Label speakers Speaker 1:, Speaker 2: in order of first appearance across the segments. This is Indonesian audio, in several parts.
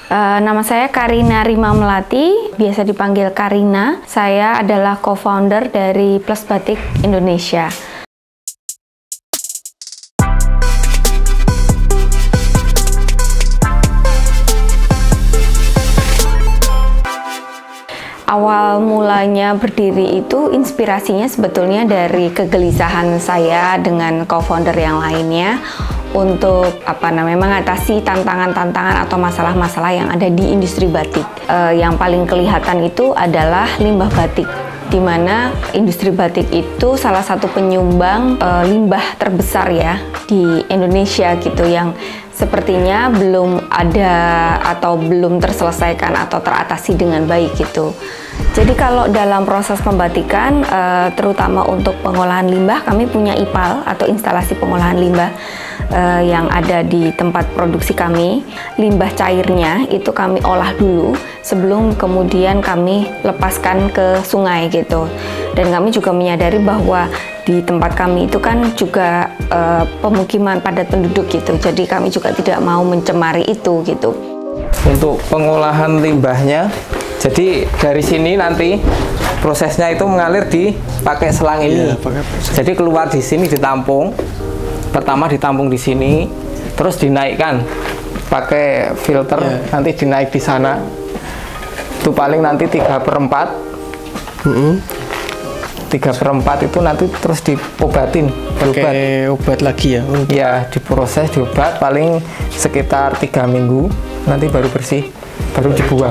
Speaker 1: Nama saya Karina Rima Melati, biasa dipanggil Karina. Saya adalah co-founder dari Plus Batik Indonesia. Awal mulanya berdiri itu inspirasinya sebetulnya dari kegelisahan saya dengan co-founder yang lainnya untuk mengatasi tantangan-tantangan atau masalah-masalah yang ada di industri batik. Yang paling kelihatan itu adalah limbah batik, di mana industri batik itu salah satu penyumbang limbah terbesar ya di Indonesia gitu, yang sepertinya belum ada atau belum terselesaikan atau teratasi dengan baik gitu. Jadi kalau dalam proses pembatikan, terutama untuk pengolahan limbah, kami punya IPAL atau instalasi pengolahan limbah yang ada di tempat produksi kami. Limbah cairnya itu kami olah dulu sebelum kemudian kami lepaskan ke sungai gitu. Dan kami juga menyadari bahwa di tempat kami itu kan juga pemukiman padat penduduk gitu, jadi kami juga tidak mau mencemari itu gitu.
Speaker 2: Untuk pengolahan limbahnya, jadi dari sini nanti prosesnya itu mengalir pakai selang ini. Jadi keluar di sini ditampung, pertama ditampung di sini, terus dinaikkan pakai filter, nanti dinaik di sana. Itu paling nanti 3/4. 3/4 itu nanti terus diobatin,
Speaker 3: pakai obat lagi ya?
Speaker 2: Ya, diproses, diobat paling sekitar 3 minggu, nanti baru bersih, baru dibuang.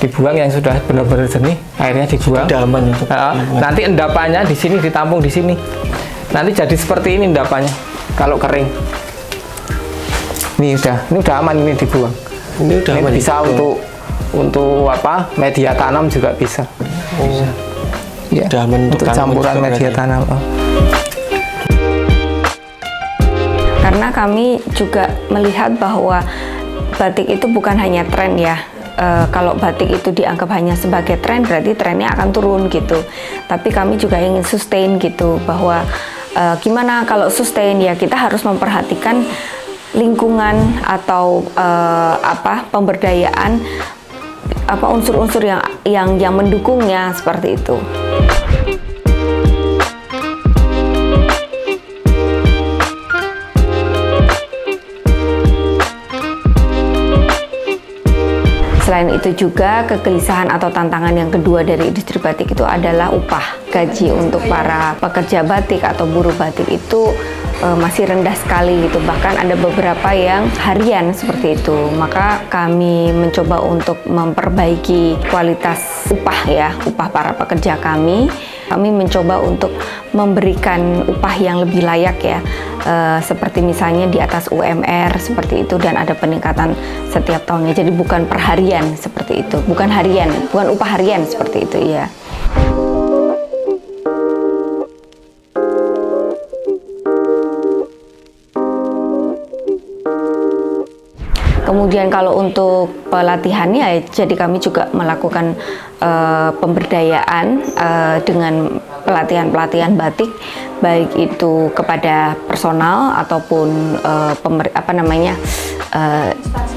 Speaker 2: Dibuang yang sudah benar-benar jernih, airnya dibuang.
Speaker 3: Sudah aman untuk
Speaker 2: nanti endapannya di sini ditampung di sini. Nanti jadi seperti ini endapannya kalau kering. Ini udah aman, ini dibuang.
Speaker 3: Ini udah aman.
Speaker 2: Bisa untuk media tanam juga bisa. Ya, untuk campuran media tanam.
Speaker 1: Karena kami juga melihat bahwa batik itu bukan hanya tren ya. Kalau batik itu dianggap hanya sebagai tren, berarti trennya akan turun gitu. Tapi kami juga ingin sustain gitu, bahwa gimana kalau sustain ya kita harus memperhatikan lingkungan atau pemberdayaan, unsur-unsur yang mendukungnya seperti itu. Selain itu juga kegelisahan atau tantangan yang kedua dari industri batik itu adalah upah. Gaji untuk para pekerja batik atau buruh batik itu masih rendah sekali gitu, bahkan ada beberapa yang harian seperti itu. Maka kami mencoba untuk memperbaiki kualitas upah para pekerja kami. Kami mencoba untuk memberikan upah yang lebih layak ya, seperti misalnya di atas UMR seperti itu, dan ada peningkatan setiap tahunnya. Jadi bukan per harian seperti itu, bukan upah harian seperti itu ya. Kemudian kalau untuk pelatihannya, jadi kami juga melakukan pemberdayaan dengan pelatihan-pelatihan batik, baik itu kepada personal ataupun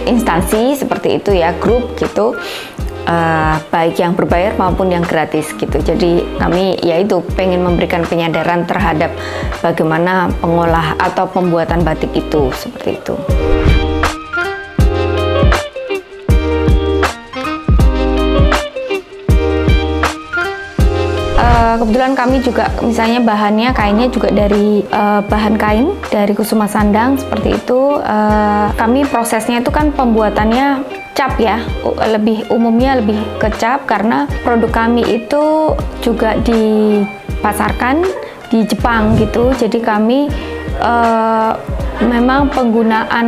Speaker 1: instansi seperti itu ya, grup gitu, baik yang berbayar maupun yang gratis gitu. Jadi kami yaitu pengen memberikan penyadaran terhadap bagaimana pengolah atau pembuatan batik itu seperti itu. Kebetulan kami juga misalnya kainnya juga dari bahan kain dari Kusuma Sandang seperti itu. Kami prosesnya itu kan pembuatannya cap ya, umumnya lebih ke cap, karena produk kami itu juga dipasarkan di Jepang gitu. Jadi kami memang penggunaan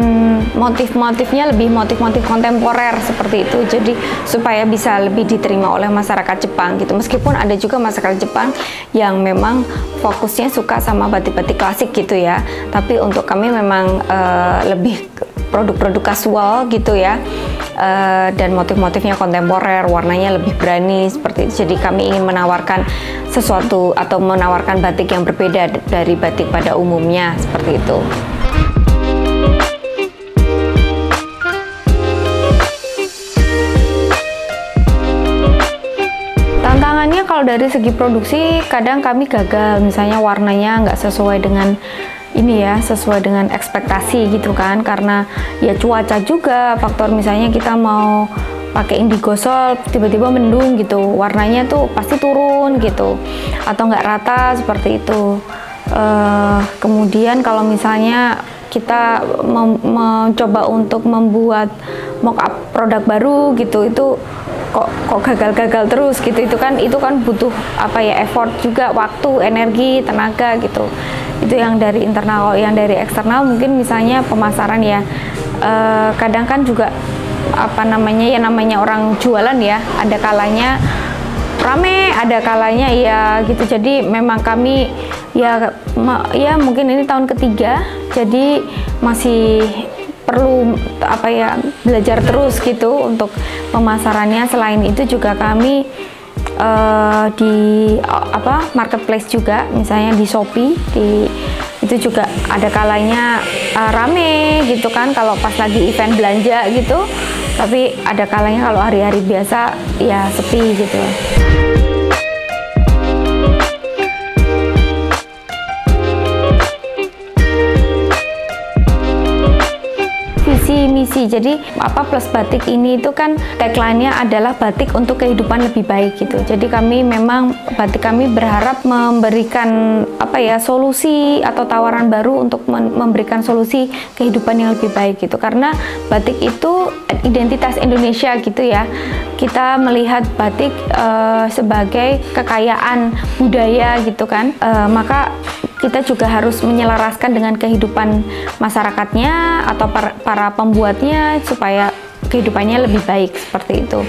Speaker 1: motif-motifnya lebih motif-motif kontemporer seperti itu, jadi supaya bisa lebih diterima oleh masyarakat Jepang gitu. Meskipun ada juga masyarakat Jepang yang memang fokusnya suka sama batik-batik klasik gitu ya, tapi untuk kami memang lebih produk-produk kasual gitu ya, dan motif-motifnya kontemporer, warnanya lebih berani seperti itu. Jadi kami ingin menawarkan sesuatu atau menawarkan batik yang berbeda dari batik pada umumnya seperti itu. kalau dari segi produksi kadang kami gagal, misalnya warnanya nggak sesuai dengan ini ya, sesuai dengan ekspektasi gitu kan, karena ya cuaca juga faktor, misalnya kita mau pakai indigo sol tiba-tiba mendung gitu, warnanya tuh pasti turun gitu, atau nggak rata seperti itu. Kemudian kalau misalnya kita mencoba untuk membuat mock-up produk baru gitu, itu kok gagal-gagal terus gitu, itu kan butuh apa ya, effort juga, waktu, energi, tenaga gitu. Itu yang dari internal. Yang dari eksternal mungkin misalnya pemasaran ya, kadang kan juga apa namanya ya, namanya orang jualan ya, ada kalanya rame, ada kalanya ya gitu. Jadi memang kami ya mungkin ini tahun ketiga, jadi masih perlu apa ya, belajar terus gitu untuk pemasarannya. Selain itu juga kami di marketplace juga, misalnya di Shopee, itu juga ada kalanya rame gitu kan kalau pas lagi event belanja gitu, tapi ada kalanya kalau hari-hari biasa ya sepi gitu. Misi. Jadi Plus Batik ini itu kan tagline-nya adalah batik untuk kehidupan lebih baik gitu. Jadi kami memang, batik kami berharap memberikan solusi atau tawaran baru untuk memberikan solusi kehidupan yang lebih baik gitu. Karena batik itu identitas Indonesia gitu ya. Kita melihat batik sebagai kekayaan budaya gitu kan. Maka kita juga harus menyelaraskan dengan kehidupan masyarakatnya atau para pembuatnya supaya kehidupannya lebih baik, seperti itu.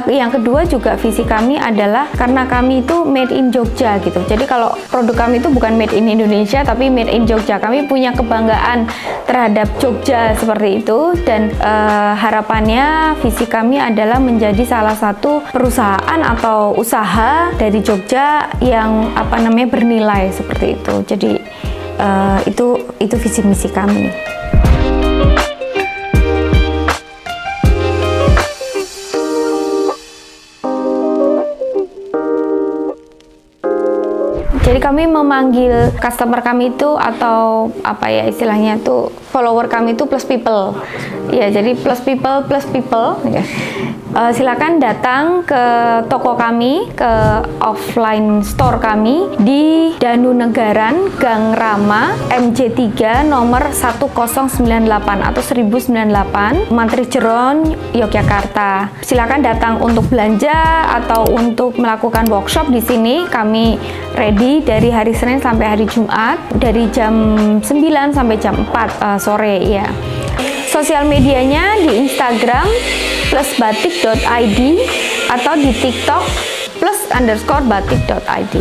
Speaker 1: Yang kedua juga visi kami adalah karena kami itu made in Jogja gitu. Jadi kalau produk kami itu bukan made in Indonesia tapi made in Jogja. Kami punya kebanggaan terhadap Jogja seperti itu, dan harapannya visi kami adalah menjadi salah satu perusahaan atau usaha dari Jogja yang bernilai seperti itu. Jadi itu visi misi kami. Jadi kami memanggil customer kami itu, atau istilahnya tuh follower kami itu plus people. Ya, jadi plus people ya. Silakan datang ke toko kami, ke offline store kami di Danunegaran, Gang Rama, MJ3 nomor 1098 atau 1098, Mantri Jeron, Yogyakarta. Silakan datang untuk belanja atau untuk melakukan workshop di sini. Kami ready dari hari Senin sampai hari Jumat, dari jam 9 sampai jam 4 sore ya. Sosial medianya di Instagram plusbatik.id atau di TikTok +_batik.id.